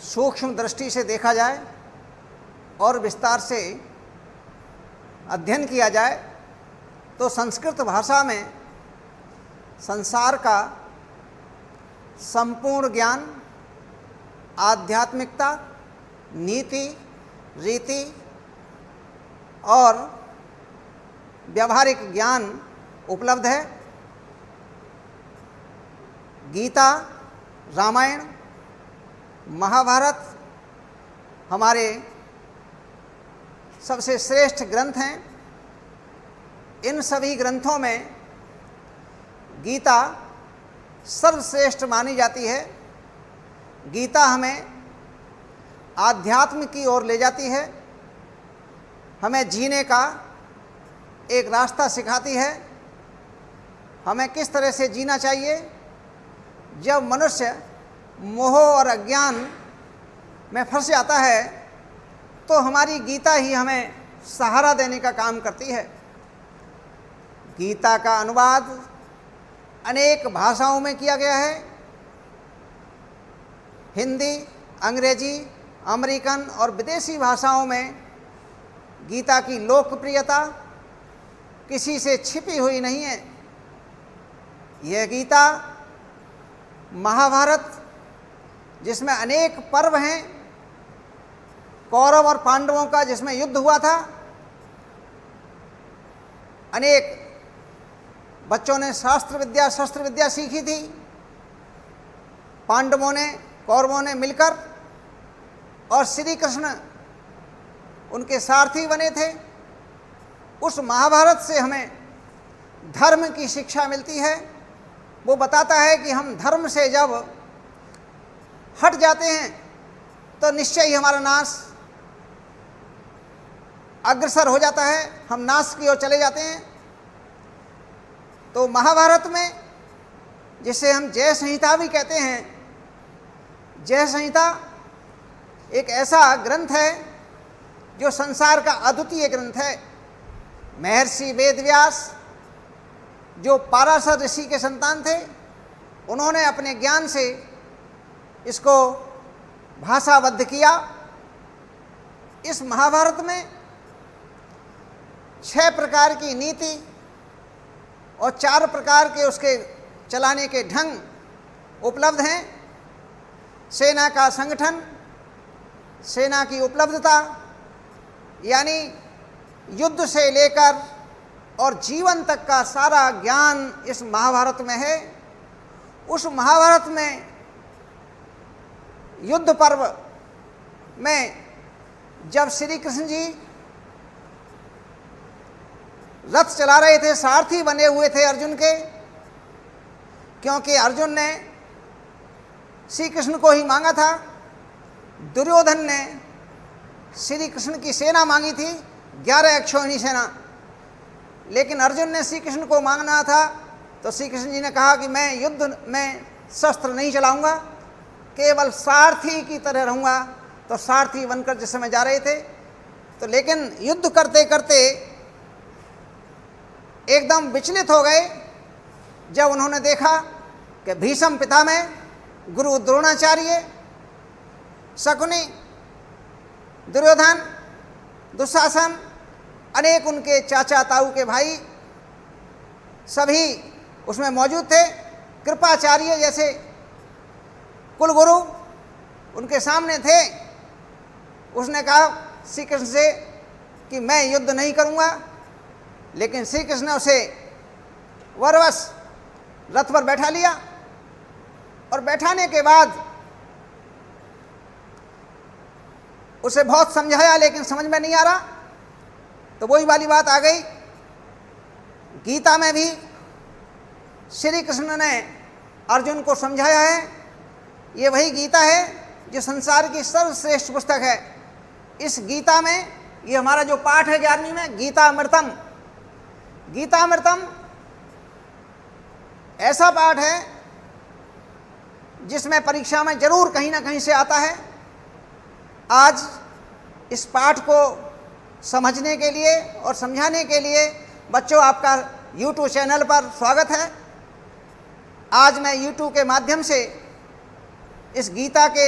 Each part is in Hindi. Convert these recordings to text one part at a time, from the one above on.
सूक्ष्म दृष्टि से देखा जाए और विस्तार से अध्ययन किया जाए तो संस्कृत भाषा में संसार का संपूर्ण ज्ञान, आध्यात्मिकता, नीति, रीति और व्यावहारिक ज्ञान उपलब्ध है। गीता, रामायण, महाभारत हमारे सबसे श्रेष्ठ ग्रंथ हैं। इन सभी ग्रंथों में गीता सर्वश्रेष्ठ मानी जाती है। गीता हमें आध्यात्म की ओर ले जाती है, हमें जीने का एक रास्ता सिखाती है, हमें किस तरह से जीना चाहिए। जब मनुष्य मोह और अज्ञान में फंस जाता है तो हमारी गीता ही हमें सहारा देने का काम करती है। गीता का अनुवाद अनेक भाषाओं में किया गया है। हिंदी, अंग्रेजी, अमेरिकन और विदेशी भाषाओं में गीता की लोकप्रियता किसी से छिपी हुई नहीं है। यह गीता महाभारत, जिसमें अनेक पर्व हैं, कौरव और पांडवों का जिसमें युद्ध हुआ था, अनेक बच्चों ने शस्त्र विद्या सीखी थी। पांडवों ने, कौरवों ने मिलकर, और श्री कृष्ण उनके सारथी बने थे। उस महाभारत से हमें धर्म की शिक्षा मिलती है। वो बताता है कि हम धर्म से जब हट जाते हैं तो निश्चय ही हमारा नाश अग्रसर हो जाता है, हम नाश की ओर चले जाते हैं। तो महाभारत में, जिसे हम जय संहिता भी कहते हैं, जय संहिता एक ऐसा ग्रंथ है जो संसार का अद्वितीय ग्रंथ है। महर्षि वेदव्यास, जो पाराशर ऋषि के संतान थे, उन्होंने अपने ज्ञान से इसको भाषाबद्ध किया। इस महाभारत में 6 प्रकार की नीति और 4 प्रकार के उसके चलाने के ढंग उपलब्ध हैं। सेना का संगठन, सेना की उपलब्धता, यानी युद्ध से लेकर और जीवन तक का सारा ज्ञान इस महाभारत में है। उस महाभारत में युद्ध पर्व में जब श्री कृष्ण जी रथ चला रहे थे, सारथी बने हुए थे अर्जुन के, क्योंकि अर्जुन ने श्री कृष्ण को ही मांगा था। दुर्योधन ने श्री कृष्ण की सेना मांगी थी, 11 अक्षौहिणी सेना, लेकिन अर्जुन ने श्री कृष्ण को मांगना था तो श्री कृष्ण जी ने कहा कि मैं युद्ध में शस्त्र नहीं चलाऊंगा, केवल सारथी की तरह रहूँगा। तो सारथी बनकर जिस समय जा रहे थे, तो लेकिन युद्ध करते करते एकदम विचलित हो गए जब उन्होंने देखा कि भीष्म पितामह, गुरु द्रोणाचार्य, शकुनी, दुर्योधन, दुशासन, अनेक उनके चाचा ताऊ के भाई सभी उसमें मौजूद थे। कृपाचार्य जैसे कुलगुरु उनके सामने थे। उसने कहा श्री कृष्ण से कि मैं युद्ध नहीं करूंगा, लेकिन श्री कृष्ण ने उसे वरवश रथ पर बैठा लिया और बैठाने के बाद उसे बहुत समझाया, लेकिन समझ में नहीं आ रहा। तो वही वाली बात आ गई। गीता में भी श्री कृष्ण ने अर्जुन को समझाया है। ये वही गीता है जो संसार की सर्वश्रेष्ठ पुस्तक है। इस गीता में ये हमारा जो पाठ है 11वीं में, गीतामृतम, गीतामृतम ऐसा पाठ है जिसमें परीक्षा में जरूर कहीं ना कहीं से आता है। आज इस पाठ को समझने के लिए और समझाने के लिए बच्चों आपका YouTube चैनल पर स्वागत है। आज मैं YouTube के माध्यम से इस गीता के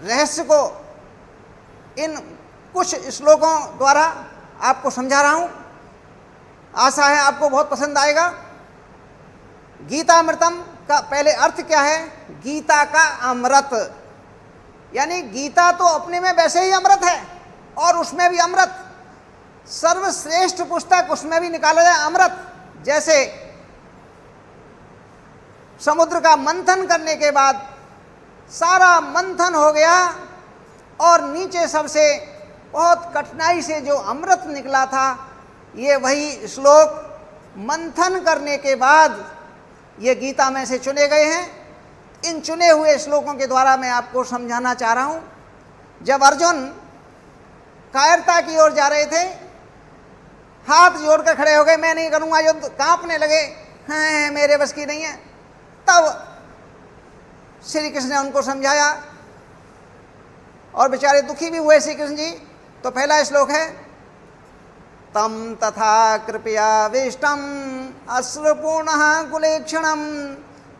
रहस्य को इन कुछ श्लोकों द्वारा आपको समझा रहा हूं। आशा है आपको बहुत पसंद आएगा। गीतामृतम का पहले अर्थ क्या है? गीता का अमृत, यानी गीता तो अपने में वैसे ही अमृत है और उसमें भी अमृत, सर्वश्रेष्ठ पुस्तक, उसमें भी निकाला जाए अमृत। जैसे समुद्र का मंथन करने के बाद सारा मंथन हो गया और नीचे सबसे बहुत कठिनाई से जो अमृत निकला था, ये वही श्लोक मंथन करने के बाद ये गीता में से चुने गए हैं। इन चुने हुए श्लोकों के द्वारा मैं आपको समझाना चाह रहा हूँ। जब अर्जुन कायरता की ओर जा रहे थे, हाथ जोड़कर खड़े हो गए, मैं नहीं करूँगा युद्ध, कांपने लगे, हैं मेरे बस की नहीं है। तब श्री कृष्ण ने उनको समझाया और बेचारे दुखी भी हुए श्री कृष्ण जी। तो पहला श्लोक है, तम तथा कृपयाविष्टम अश्रुपूर्णः कुलेक्षणम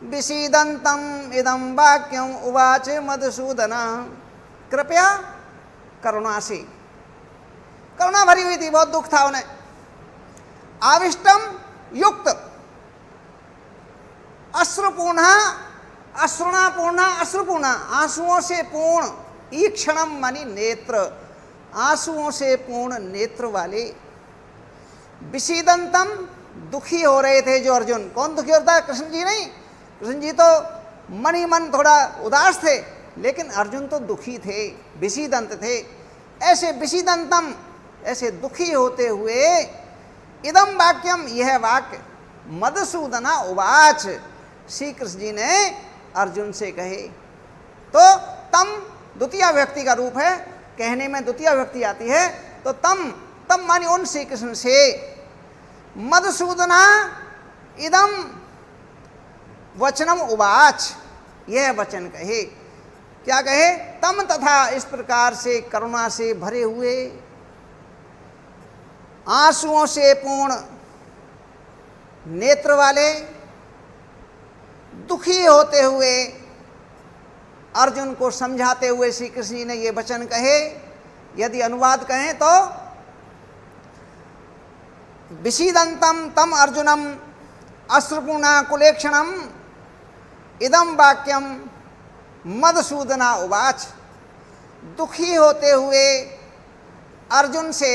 विषीदन्तम इदं वाक्यम उवाच मधुसूदन। कृपया, करुणा से, करुणा भरी हुई थी, बहुत दुख था उन्हें। आविष्टम, युक्त, अश्रुपूर्ण, अश्रुणापूर्ण, अश्रुपूर्ण, आंसुओं से पूर्ण, ईक्षणम मानी नेत्र, आंसुओं से पूर्ण नेत्र वाले। विषीदंतम, दुखी हो रहे थे जो अर्जुन। कौन दुखी होता है? कृष्ण जी नहीं। कृष्ण जी तो मन ही मन थोड़ा उदास थे, लेकिन अर्जुन तो दुखी थे, विषीदंत थे। ऐसे विषीदंतम, ऐसे दुखी होते हुए, इदम वाक्यम, यह वाक्य, मधुसूदना उवाच, श्री कृष्ण जी ने अर्जुन से कहे। तो तम द्वितीय व्यक्ति का रूप है, कहने में द्वितीय व्यक्ति आती है। तो तम, तम मानी उन श्री कृष्ण से, मधुसूदना इदम वचनम उवाच, यह वचन कहे। क्या कहे? तम तथा, इस प्रकार से करुणा से भरे हुए, आंसुओं से पूर्ण नेत्र वाले, दुखी होते हुए अर्जुन को समझाते हुए श्री कृष्ण जी ने ये वचन कहे। यदि अनुवाद कहें तो, विषीदंतम तम अर्जुनम अश्रुपूर्णा कुलेक्षणम इदम वाक्यम मधुसूदना उवाच। दुखी होते हुए अर्जुन से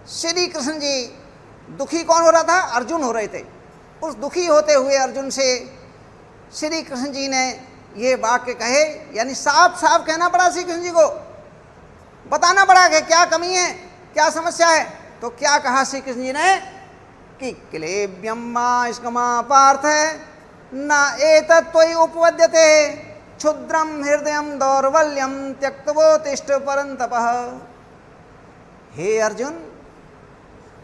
श्री कृष्ण जी, दुखी कौन हो रहा था? अर्जुन हो रहे थे। उस दुखी होते हुए अर्जुन से श्री कृष्ण जी ने ये वाक्य कहे, यानी साफ साफ कहना पड़ा श्री कृष्ण जी को, बताना पड़ा कि क्या कमी है, क्या समस्या है। तो क्या कहा श्री कृष्ण जी ने कि क्लेब्यम माष्कमा पार्थ न एतत् त्वयि उपपद्यते क्षुद्रम हृदयम दौर्बल्यम त्यक्तवो तिष्ठ परंतपः। हे अर्जुन,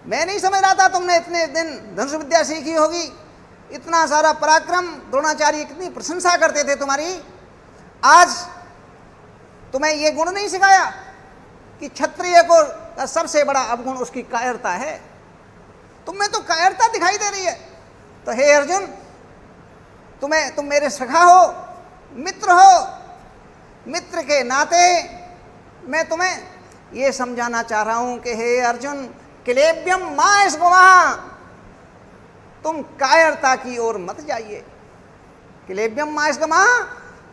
मैं नहीं समझ रहा था तुमने इतने दिन धनुष विद्या सीखी होगी, इतना सारा पराक्रम, द्रोणाचार्य कितनी प्रशंसा करते थे तुम्हारी। आज तुम्हें ये गुण नहीं सिखाया कि क्षत्रिय को का सबसे बड़ा अवगुण उसकी कायरता है। तुम्हें तो कायरता दिखाई दे रही है। तो हे अर्जुन, तुम मेरे सखा हो, मित्र हो, मित्र के नाते मैं तुम्हें ये समझाना चाह रहा हूं कि हे अर्जुन, क्लेब्यम माष्कमा, तुम कायरता की ओर मत जाइए। क्लेब्यम माष्कमा,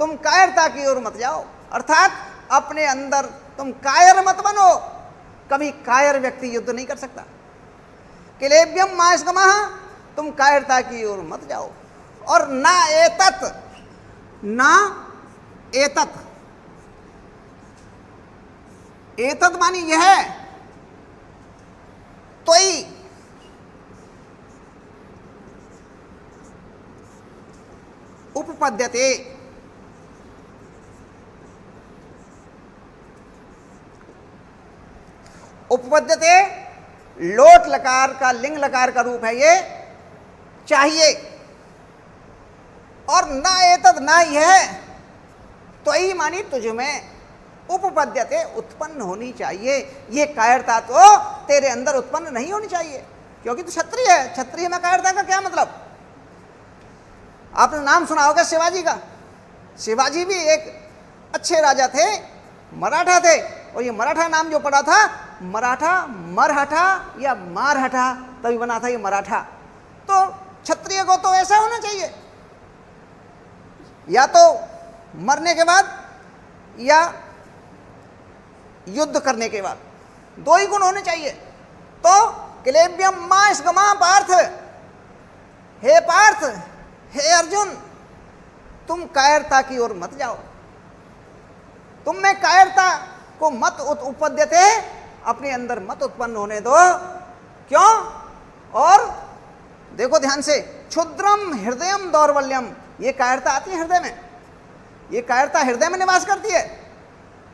तुम कायरता की ओर मत जाओ, अर्थात अपने अंदर तुम कायर मत बनो। कभी कायर व्यक्ति युद्ध नहीं कर सकता। क्लेब्यम माष्कमा, तुम कायरता की ओर मत जाओ। और ना एतत्, ना एतत्, एतत् मानी यह, त्वयि, उपपद्यते, उपपद्यते लोट लकार का लिंग लकार का रूप है ये, चाहिए। और न एतद, ना यह, त्वयि मानी तुझ में, उपपद्यते उत्पन्न होनी चाहिए। ये कायरता तो तेरे अंदर उत्पन्न नहीं होनी चाहिए, क्योंकि तू क्षत्रिय है। क्षत्रिय में कायरता का क्या मतलब? आपने नाम सुना होगा शिवाजी का। शिवाजी भी एक अच्छे राजा थे, मराठा थे, और ये मराठा नाम जो पड़ा था, मराठा मरहठा या मारहठा तभी बना था ये मराठा। तो क्षत्रिय को तो ऐसा होना चाहिए, या तो मरने के बाद या युद्ध करने के बाद, दो ही गुण होने चाहिए। तो क्लेब्यम मास गमा पार्थ, हे पार्थ, हे अर्जुन, तुम कायरता की ओर मत जाओ, तुम में कायरता को मत उपद्यते, अपने अंदर मत उत्पन्न होने दो। क्यों? और देखो ध्यान से, क्षुद्रम हृदयम दौर्बल्यम, ये कायरता आती है हृदय में, ये कायरता हृदय में निवास करती है।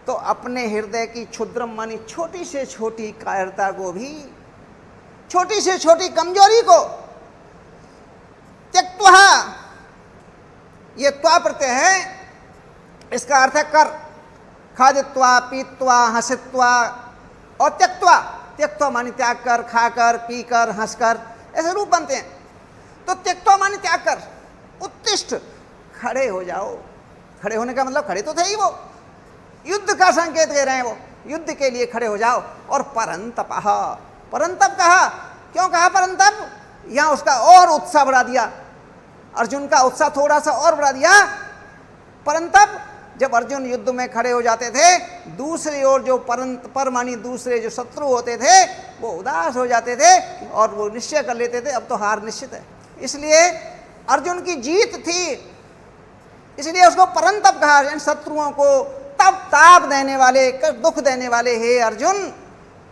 तो अपने हृदय की क्षुद्रम मानी छोटी से छोटी कायरता को भी, छोटी से छोटी कमजोरी को त्यक्त्वा, ये त्वा प्रत्यय है, इसका अर्थ है कर, खादित्वा पीत्वा हंसित्वा, और त्यक्त्वा, त्यक्त्वा मानी त्याग कर, खाकर, पीकर, हंसकर, ऐसे रूप बनते हैं। तो त्यक्त्वा मानी त्याग कर, उत्तिष्ठ, खड़े हो जाओ। खड़े होने का मतलब खड़े तो थे ही वो, युद्ध का संकेत दे रहे हैं वो, युद्ध के लिए खड़े हो जाओ। और परंतपः, परंतप कहा, क्यों कहा परंतप? यहां उसका और उत्साह बढ़ा दिया, अर्जुन का उत्साह थोड़ा सा और बढ़ा दिया। परंतप, जब अर्जुन युद्ध में खड़े हो जाते थे, दूसरी ओर जो पर मानी दूसरे जो शत्रु होते थे वो उदास हो जाते थे और वो निश्चय कर लेते थे अब तो हार निश्चित है। इसलिए अर्जुन की जीत थी, इसलिए उसको परंतप कहा। इन शत्रुओं को तप ताप देने वाले, दुख देने वाले, हे अर्जुन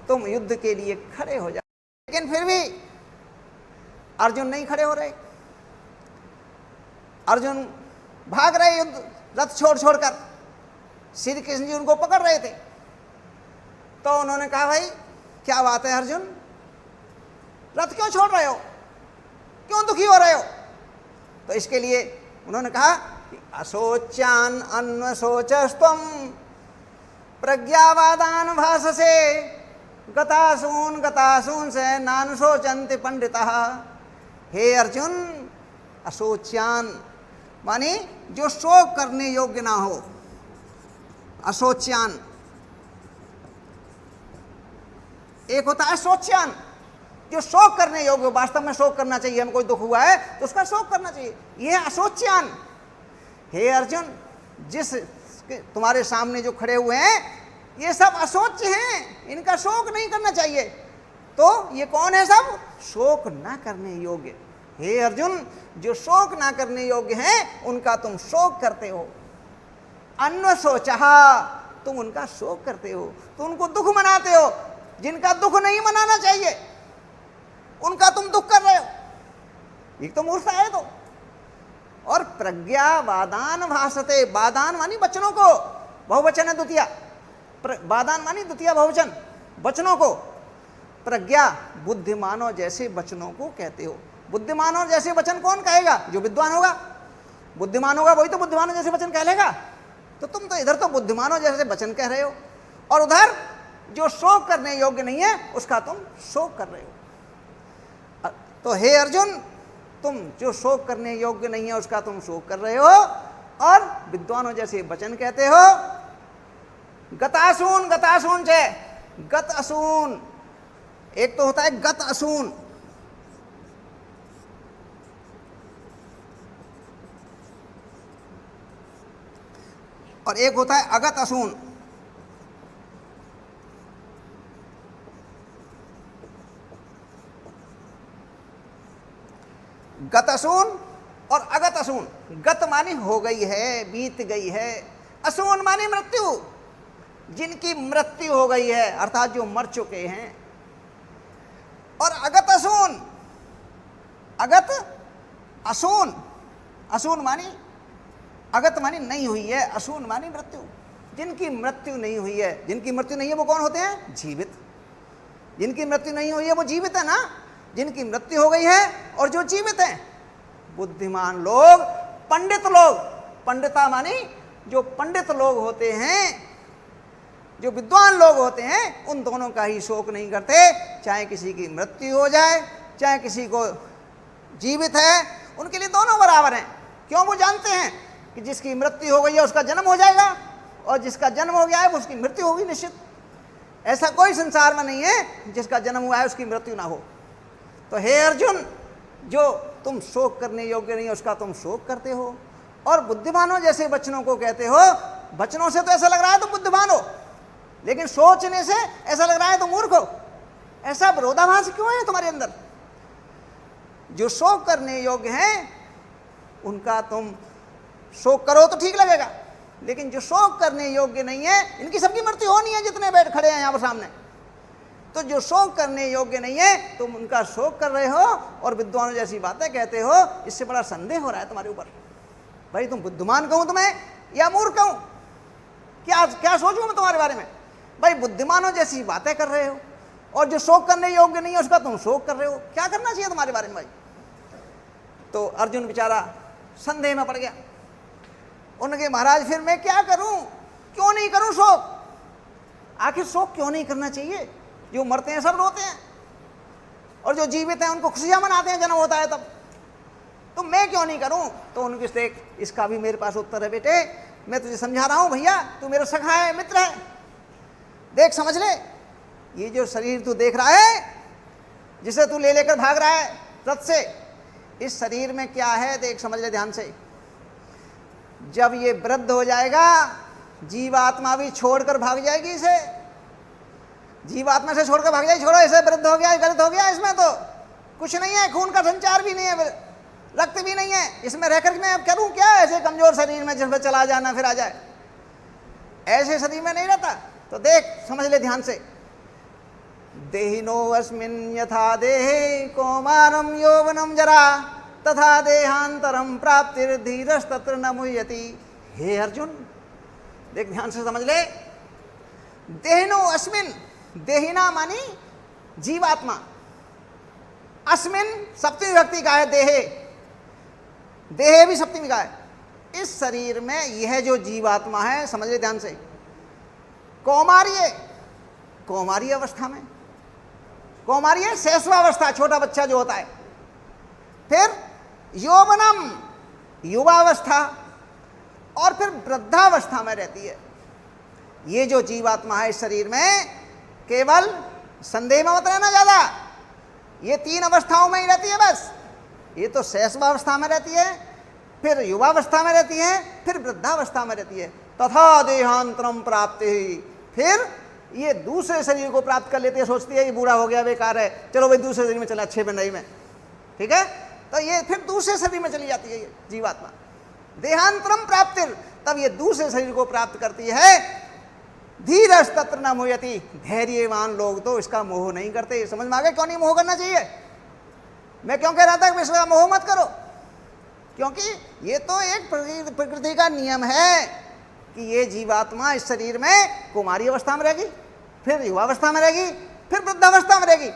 तुम युद्ध के लिए खड़े हो जाओ। लेकिन फिर भी अर्जुन नहीं खड़े हो रहे, अर्जुन भाग रहे युद्ध, रथ छोड़ छोड़कर। श्री कृष्ण जी उनको पकड़ रहे थे। तो उन्होंने कहा, भाई क्या बात है अर्जुन, रथ क्यों छोड़ रहे हो, क्यों दुखी हो रहे हो? तो इसके लिए उन्होंने कहा, अशोच्यान अन्वशोचस्त्वं प्रज्ञावादान भाससे गतासून से नानुशोचन्ति पंडितः। हे अर्जुन, अशोच्यान माने जो शोक करने योग्य ना हो, अशोच्यान। एक होता है शोच्यान, जो शोक करने योग्य, वास्तव में शोक करना चाहिए, हमें कोई दुख हुआ है तो उसका शोक करना चाहिए, यह अशोच्यान। हे अर्जुन, जिस तुम्हारे सामने जो खड़े हुए हैं ये सब अशोच्य हैं, इनका शोक नहीं करना चाहिए। तो ये कौन है सब? शोक ना करने योग्य। हे अर्जुन, जो शोक ना करने योग्य हैं उनका तुम शोक करते हो। अन्वशोचहा, तुम उनका शोक करते हो, तुम उनको दुख मनाते हो। जिनका दुख नहीं मनाना चाहिए उनका तुम दुख कर रहे हो, ये तो मूर्खता है। तो और प्रज्ञा वादान भासते, वादान मानी वचनों को, बहुवचन है द्वितीय, वादान मानी द्वितीय बहुवचन, वचनों को। प्रज्ञा, बुद्धिमानों जैसे वचनों को कहते हो। बुद्धिमानों जैसे वचन कौन कहेगा? जो विद्वान होगा, बुद्धिमान होगा वही तो बुद्धिमानों जैसे वचन कह लेगा। तो तुम तो इधर तो बुद्धिमानों जैसे वचन कह रहे हो और उधर जो शोक करने योग्य नहीं है उसका तुम शोक कर रहे हो। तो हे अर्जुन, तुम जो शोक करने योग्य नहीं है उसका तुम शोक कर रहे हो और विद्वानों जैसे वचन कहते हो। गतासून, गतासून से गत असून, एक तो होता है गत असून, और एक होता है अगत असून। गत असून और अगत असून। गत मानी हो गई है, बीत गई है। असून मानी मृत्यु, जिनकी मृत्यु हो गई है, अर्थात जो मर चुके हैं। और अगत असून, अगत असून, असून मानी, अगत मानी नहीं हुई है, असून मानी मृत्यु, जिनकी मृत्यु नहीं हुई है। जिनकी मृत्यु नहीं है वो कौन होते हैं? जीवित। जिनकी मृत्यु नहीं हुई है वो जीवित है ना। जिनकी मृत्यु हो गई है और जो जीवित हैं, बुद्धिमान लोग, पंडित लोग, पंडिता मानी जो पंडित लोग होते हैं, जो विद्वान लोग होते हैं, उन दोनों का ही शोक नहीं करते। चाहे किसी की मृत्यु हो जाए, चाहे किसी को जीवित है, उनके लिए दोनों बराबर हैं। क्यों? वो जानते हैं कि जिसकी मृत्यु हो गई है उसका जन्म हो जाएगा, और जिसका जन्म हो गया है उसकी मृत्यु होगी निश्चित। ऐसा कोई संसार में नहीं है जिसका जन्म हुआ है उसकी मृत्यु ना हो। तो हे अर्जुन, जो तुम शोक करने योग्य नहीं उसका तुम शोक करते हो, और बुद्धिमानों जैसे वचनों को कहते हो। वचनों से तो ऐसा लग रहा है तुम बुद्धिमान हो, लेकिन सोचने से ऐसा लग रहा है तुम मूर्ख हो। ऐसा विरोधाभास क्यों है तुम्हारे अंदर? जो शोक करने योग्य हैं उनका तुम शोक करो तो ठीक लगेगा, लेकिन जो शोक करने योग्य नहीं है इनकी सबकी मृत्यु होनी है जितने बैठ खड़े हैं यहाँ पर सामने। तो जो शोक करने योग्य नहीं है तुम उनका शोक कर रहे हो और विद्वानों जैसी बातें कहते हो। इससे बड़ा संदेह हो रहा है तुम्हारे ऊपर। भाई तुम बुद्धिमान कहूँ तुम्हें या मूर्ख कहूँ? क्या क्या सोचूं मैं तुम्हारे बारे में? भाई बुद्धिमानों जैसी बातें कर रहे हो और जो शोक करने योग्य नहीं है उसका तुम शोक कर रहे हो। क्या करना चाहिए तुम्हारे बारे में भाई? तो अर्जुन बेचारा संदेह में पड़ गया। उनके महाराज फिर मैं क्या करूं, क्यों नहीं करूं शोक? आखिर शोक क्यों नहीं करना चाहिए? जो मरते हैं सब रोते हैं और जो जीवित हैं उनको खुशियां मनाते हैं जन्म होता है तब। तो मैं क्यों नहीं करूं? तो उनके से इसका भी मेरे पास उत्तर है। बेटे मैं तुझे समझा रहा हूं, भैया तू मेरा सखा है, मित्र है, देख समझ ले। ये जो शरीर तू देख रहा है जिसे तू ले लेकर भाग रहा है रथ से, इस शरीर में क्या है देख समझ ले ध्यान से। जब ये वृद्ध हो जाएगा जीवात्मा भी छोड़कर भाग जाएगी इसे। जीवात्मा से छोड़कर भाग जाएगी। छोड़ो इसे, वृद्ध हो गया, गलत हो गया, इसमें तो कुछ नहीं है, खून का संचार भी नहीं है, रक्त भी नहीं है, इसमें रहकर मैं अब करूं क्या? ऐसे कमजोर शरीर में जिसमें चला जाना फिर आ जाए, ऐसे शरीर में नहीं रहता। तो देख समझ ले ध्यान से। देहिनो अस्मिन् यथा देहे कौमारम यौवनम जरा तथा देहांतरम प्राप्तिर धीरस्तत्र न मुह्यति। हे अर्जुन देख ध्यान से समझ ले। देहिनो अस्मिन्, देहिना मानी जीवात्मा, अस्मिन् सप्तमी विभक्ति का है, देहे, देहे भी सप्तमी का है। इस शरीर में यह जो जीवात्मा है समझ ले ध्यान से, कौमार्य, कौमार्य अवस्था में, कौमार्य शैशवावस्था छोटा बच्चा जो होता है, फिर यौवनम युवावस्था, और फिर वृद्धावस्था में रहती है। ये जो जीवात्मा है इस शरीर में केवल संदेह में मत रहना ज्यादा, ये तीन अवस्थाओं में ही रहती है बस। ये तो शैशवावस्था में रहती है, फिर युवावस्था में रहती है, फिर वृद्धावस्था में रहती है। तथा देहांतरम प्राप्ति, फिर ये दूसरे शरीर को प्राप्त कर लेती है। सोचती है ये बूढ़ा हो गया, बेकार है, चलो भाई दूसरे शरीर में चला, अच्छे बन रही में, ठीक है। तो ये फिर दूसरे शरीर में चली जाती है ये जीवात्मा। देहांतरम प्राप्तिर, तब ये दूसरे शरीर को प्राप्त करती है। धीरज तत्र न मुह्यति, धैर्यवान लोग तो इसका मोह नहीं करते। समझ में आ गया क्यों नहीं मोह करना चाहिए? मैं क्यों कह रहा था कि इसका मोह मत करो? क्योंकि ये तो एक प्रकृति का नियम है कि ये जीवात्मा इस शरीर में कुमारी अवस्था में रहेगी, फिर युवावस्था में रहेगी, फिर वृद्धावस्था में रहेगी।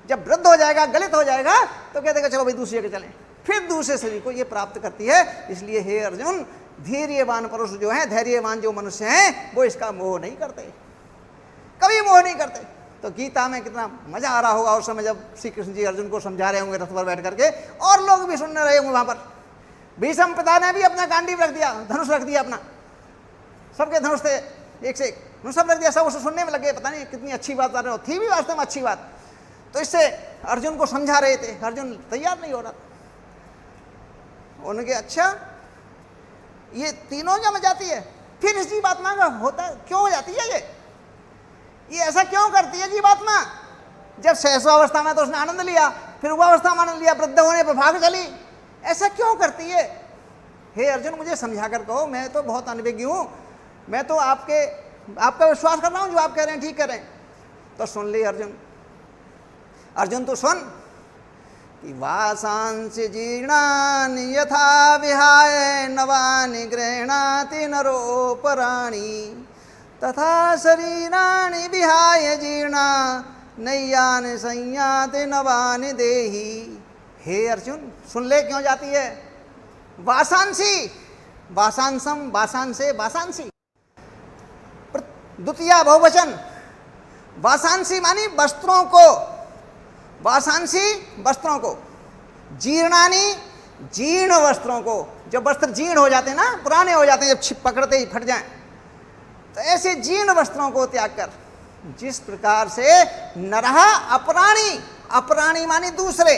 जब वृद्ध हो जाएगा, गलित हो जाएगा, तो क्या देगा, चलो भाई दूसरी जगह चलें, फिर दूसरे शरीर को ये प्राप्त करती है। इसलिए हे अर्जुन, धैर्यवान पुरुष जो है, धैर्यवान जो मनुष्य हैं, वो इसका मोह नहीं करते, कभी मोह नहीं करते। तो गीता में कितना मजा आ रहा होगा उस समय जब श्री कृष्ण जी अर्जुन को समझा रहे होंगे रथ पर बैठ करके, और लोग भी सुनने रहे होंगे। वहां पर भीष्म पिता ने भी अपना गांडीव रख दिया, धनुष रख दिया अपना, सबके धनुष थे एक से एक, सब रख दिया, सब उसे सुनने में लगे। पता नहीं कितनी अच्छी बात आ रही हो, थी भी वास्तव में अच्छी बात। तो इससे अर्जुन को समझा रहे थे, अर्जुन तैयार नहीं हो रहा था। उनके अच्छा ये तीनों जम जाती है, फिर इस जीवात्मा का होता है क्यों हो जाती है? ये ऐसा क्यों करती है जीवात्मा? जब शैशवावस्था में तो उसने आनंद लिया, फिर युवावस्था में आनंद लिया, वृद्ध होने पर भाग चली, ऐसा क्यों करती है? हे अर्जुन मुझे समझा कर कहो, मैं तो बहुत अनभिज्ञ हूँ, मैं तो आपका विश्वास कर रहा हूँ, जो आप कह रहे हैं ठीक कह रहे हैं। तो सुन ली अर्जुन, अर्जुन तो सुन कि वासांसि जीर्णानि यथा विहाय नवानि गृह्णाति नरोपराणि तथा शरीराणि विहाय जीर्णा नैयानि संयाति नवानि देहि। हे अर्जुन सुन ले क्यों जाती है। वासांसी, वासांसम, वासांसे, वासांसी, द्वितीय बहुवचन। वासांसी मानी वस्त्रों को, वासांसी वस्त्रों को, जीर्णानी जीर्ण वस्त्रों को, जब वस्त्र जीर्ण हो जाते हैं ना, पुराने हो जाते हैं, जब छिप पकड़ते ही फट जाएं, तो ऐसे जीर्ण वस्त्रों को त्याग कर जिस प्रकार से नरहा अपराणी, अपराणी मानी दूसरे,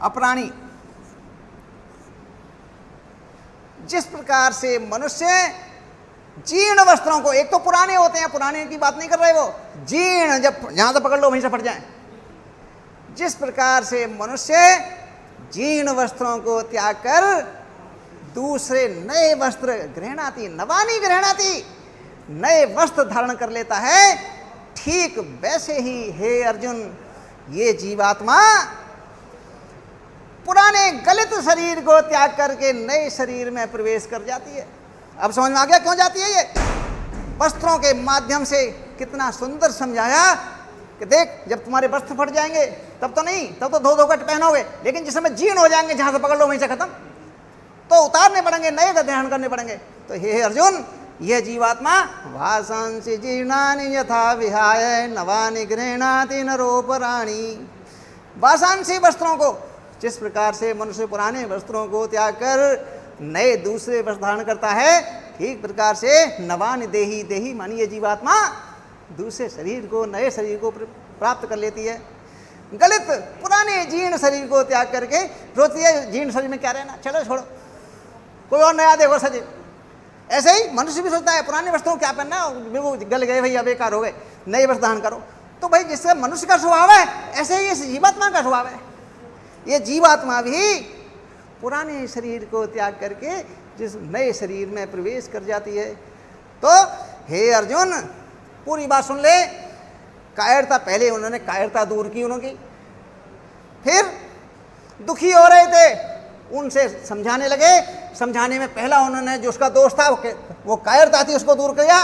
अपराणी, जिस प्रकार से मनुष्य जीर्ण वस्त्रों को, एक तो पुराने होते हैं, पुराने की बात नहीं कर रहे, वो जीर्ण जब यहां से पकड़ लो वहीं से फट जाए, जिस प्रकार से मनुष्य जीर्ण वस्त्रों को त्याग कर दूसरे नए वस्त्र ग्रहणाति, नवानी ग्रहणाति, नए वस्त्र धारण कर लेता है, ठीक वैसे ही हे अर्जुन ये जीवात्मा पुराने गलित शरीर को त्याग करके नए शरीर में प्रवेश कर जाती है। अब समझ में आ गया क्यों जाती है? ये वस्त्रों के माध्यम से कितना सुंदर समझाया कि देख, जब तुम्हारे वस्त्र फट जाएंगे तब तो नहीं, तब तो धो धो कर पहनोगे, लेकिन जिस समय जीर्ण हो जाएंगे, जहां से पकड़ लो वहीं से खत्म, तो उतारने पड़ेंगे, नए ग्रहण करने पड़ेंगे। तो हे अर्जुन यह जीवात्मा वासांसि जीर्णानि यथा विहाय नवानि गृह्णाति नरोपराणि, वासांसि वस्त्रों को, जिस प्रकार से मनुष्य पुराने वस्त्रों को त्याग कर नए दूसरे वस्त्र धारण करता है, ठीक प्रकार से नवानि देही, देही मानिए जीवात्मा दूसरे शरीर को, नए शरीर को प्राप्त कर लेती है। गलित पुराने जीर्ण शरीर को त्याग करके रोती है, जीर्ण शरीर में क्या रहना, चलो छोड़ो, कोई और नया देखो सजे। ऐसे ही मनुष्य भी सोचता है पुराने वस्त्रों क्या पहनना, बिल्कुल गल गए भैया, बेकार हो गए, नए वस्त्र धारण करो। तो भाई जिसका मनुष्य का स्वभाव है, ऐसे ही इस जीवात्मा का स्वभाव है। ये जीवात्मा भी पुराने शरीर को त्याग करके जिस नए शरीर में प्रवेश कर जाती है। तो हे अर्जुन पूरी बात सुन ले। कायरता, पहले उन्होंने कायरता दूर की उन्होंने, फिर दुखी हो रहे थे उनसे समझाने लगे। समझाने में पहला उन्होंने जो उसका दोष था वो कायरता थी, उसको दूर किया,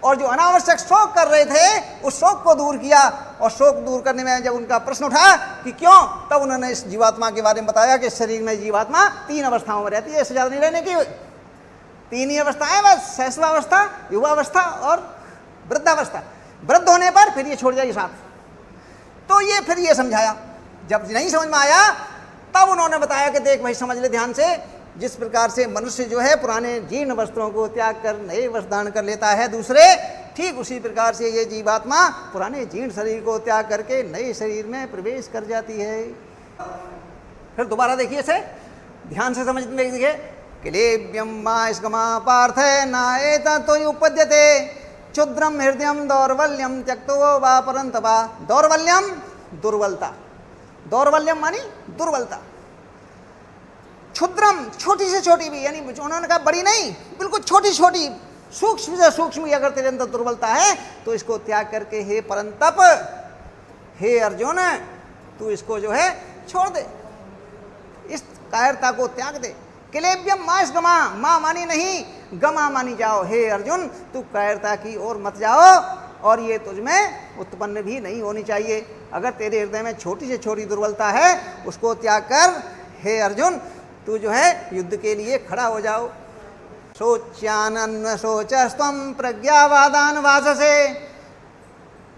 और जो अनावश्यक शोक कर रहे थे उस शोक को दूर किया। और शोक दूर करने में जब उनका प्रश्न उठा कि क्यों, तब उन्होंने इस जीवात्मा के बारे में बताया कि शरीर में जीवात्मा 3 अवस्थाओं में रहती है, इससे ज़्यादा नहीं रहने की, 3 ही अवस्थाएं बस, शैशवावस्था, युवावस्था और वृद्धावस्था। वृद्ध होने पर फिर ये छोड़ जाएगी साथ। तो ये फिर ये समझाया। जब नहीं समझ में आया तब उन्होंने बताया कि देख भाई समझ ले ध्यान से, जिस प्रकार से मनुष्य जो है पुराने जीर्ण वस्त्रों को त्याग कर नए वस्त्र धारण कर लेता है दूसरे, ठीक उसी प्रकार से ये जीवात्मा पुराने जीर्ण शरीर को त्याग करके नए शरीर में प्रवेश कर जाती है। फिर दोबारा देखिए इसे ध्यान से समझ में, देखिए क्लेब्यम मास्कमा पार्थ नाएता तो उपद्यते क्षुद्रम हृदयम दौर्बल्यम त्यक्तो वा परंतपा। दौर्बल्यम दुर्बलता, दौर्बल्यम मानी दुर्बलता, क्षुद्रम छोटी से छोटी भी, यानी उन्होंने कहा बड़ी नहीं, बिल्कुल छोटी छोटी सूक्ष्म से सूक्ष्म भी अगर तेरे अंदर दुर्बलता है तो इसको त्याग करके हे परंतप, हे अर्जुन तू इसको जो है छोड़ दे, इस कायरता को त्याग दे। क्लेब्यम मास गमा, माँ मानी नहीं, गमा मानी जाओ। हे अर्जुन तू कायरता की ओर मत जाओ, और ये तुझमें उत्पन्न भी नहीं होनी चाहिए। अगर तेरे हृदय में छोटी से छोटी दुर्बलता है उसको त्याग कर हे अर्जुन तू जो है युद्ध के लिए खड़ा हो जाओ। शोच्यान शोचस्त्वं प्रज्ञावादान वाससे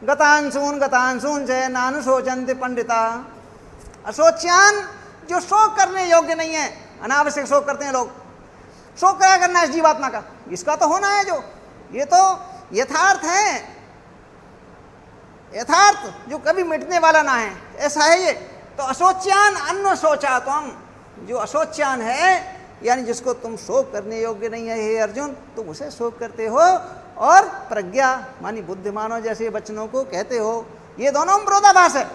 गतांसून च नानुशोचन्ति पंडिता। अशोच्यान, जो शोक करने योग्य नहीं है, अनावश्यक शोक करते हैं लोग। शोक क्या करना है इस जीवात्मा का, इसका तो होना है, जो ये तो यथार्थ है, यथार्थ जो कभी मिटने वाला ना है, ऐसा है ये। तो अशोच्यान अन्य सोचा तुम, जो अशोच्यान है यानी जिसको तुम शोक करने योग्य नहीं है हे अर्जुन, तुम उसे शोक करते हो, और प्रज्ञा मानी बुद्धिमानों जैसे वचनों को कहते हो। ये दोनों विरोधाभास है।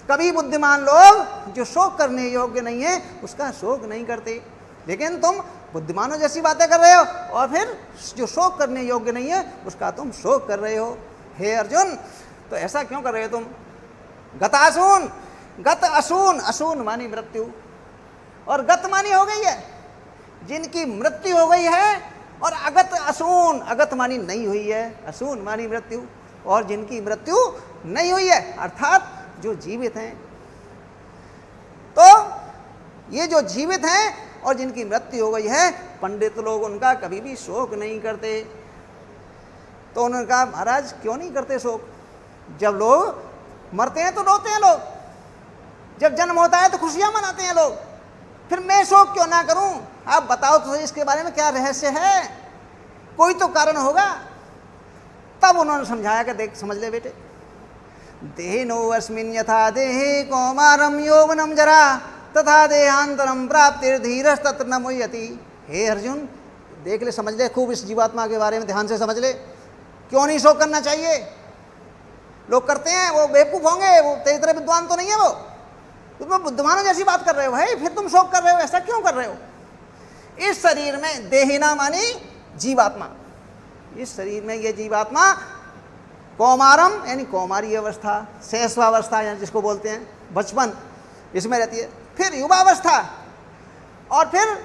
कभी बुद्धिमान लोग जो शोक करने योग्य नहीं है उसका शोक नहीं करते, लेकिन तुम बुद्धिमानों जैसी बातें कर रहे हो, और फिर जो शोक करने योग्य नहीं है उसका तुम शोक कर रहे हो हे अर्जुन। तो ऐसा क्यों कर रहे हो तुम? गतासून, गत असून, असून मानी मृत्यु, और गत मानी हो गई है जिनकी मृत्यु हो गई है, और अगत असून, अगत मानी नहीं हुई है, असून मानी मृत्यु, और जिनकी मृत्यु नहीं हुई है अर्थात जो जीवित हैं। तो ये जो जीवित हैं और जिनकी मृत्यु हो गई है, पंडित लोग उनका कभी भी शोक नहीं करते। तो उन्होंने कहा महाराज क्यों नहीं करते शोक? जब लोग मरते हैं तो रोते हैं लोग, जब जन्म होता है तो खुशियां मनाते हैं लोग, फिर मैं शोक क्यों ना करूं? आप बताओ तो इसके बारे में क्या रहस्य है, कोई तो कारण होगा। तब उन्होंने समझाया कि देख समझ ले बेटे, देहिनो अस्मिन् यथा देहे कौमारम यौवनम जरा तथा देहांतरम प्राप्तिर्धीरस् तत्र न मुह्यति। हे अर्जुन, देख ले, समझ ले खूब इस जीवात्मा के बारे में, ध्यान से समझ ले। क्यों नहीं शोक करना चाहिए? लोग करते हैं, वो बेवकूफ होंगे, वो तेरी तरह विद्वान तो नहीं है, वो तुम बुद्धिमानों जैसी बात कर रहे हो भाई, फिर तुम शोक कर रहे हो, ऐसा क्यों कर रहे हो? इस शरीर में देहिना मानी जीवात्मा, इस शरीर में ये जीवात्मा कौमारम यानी कौमारी अवस्था, शैशवावस्था यानी जिसको बोलते हैं बचपन, इसमें रहती है, फिर युवावस्था और फिर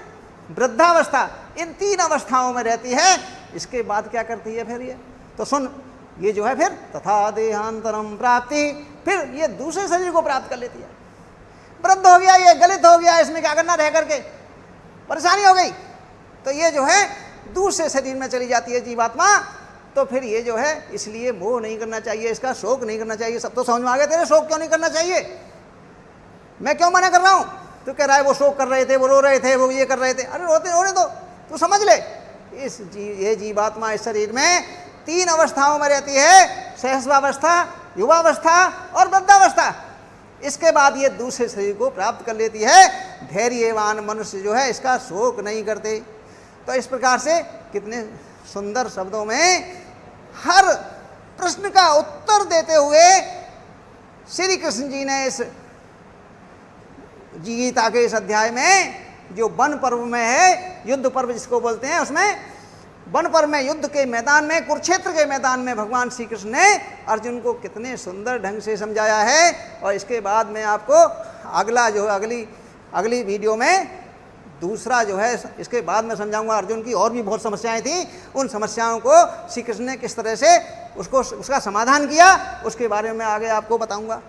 वृद्धावस्था, इन 3 अवस्थाओं में रहती है। इसके बाद क्या करती है फिर ये? तो सुन, ये जो है फिर तथा देहांतरम प्राप्ति, फिर ये दूसरे शरीर को प्राप्त कर लेती है। वृद्ध हो गया, ये गलित हो गया, इसमें क्या करना, रह करके परेशानी हो गई, तो ये जो है दूसरे शरीर में चली जाती है जीवात्मा। तो फिर ये जो है, इसलिए मोह नहीं करना चाहिए, इसका शोक नहीं करना चाहिए। सब तो समझ में आ गया तेरे, शोक क्यों नहीं करना चाहिए? मैं क्यों मना कर रहा हूं? तू कह रहा है वो शोक कर रहे थे, वो रो रहे थे, वो ये कर रहे थे। अरे रोते रोने दो, तू समझ ले, ये जीवात्मा इस शरीर में 3 अवस्थाओं में रहती है, सहस्वावस्था, युवावस्था और वृद्धावस्था। इसके बाद ये दूसरे शरीर को प्राप्त कर लेती है। धैर्यवान मनुष्य जो है इसका शोक नहीं करते। तो इस प्रकार से कितने सुंदर शब्दों में हर प्रश्न का उत्तर देते हुए श्री कृष्ण जी ने इस गीता के इस अध्याय में, जो वन पर्व में है, युद्ध पर्व जिसको बोलते हैं, उसमें वन पर्व में युद्ध के मैदान में, कुरुक्षेत्र के मैदान में भगवान श्री कृष्ण ने अर्जुन को कितने सुंदर ढंग से समझाया है। और इसके बाद में आपको अगला जो है, अगली वीडियो में दूसरा जो है, इसके बाद में समझाऊंगा। अर्जुन की और भी बहुत समस्याएं थी, उन समस्याओं को श्री कृष्ण ने किस तरह से उसका समाधान किया, उसके बारे में आगे आपको बताऊंगा।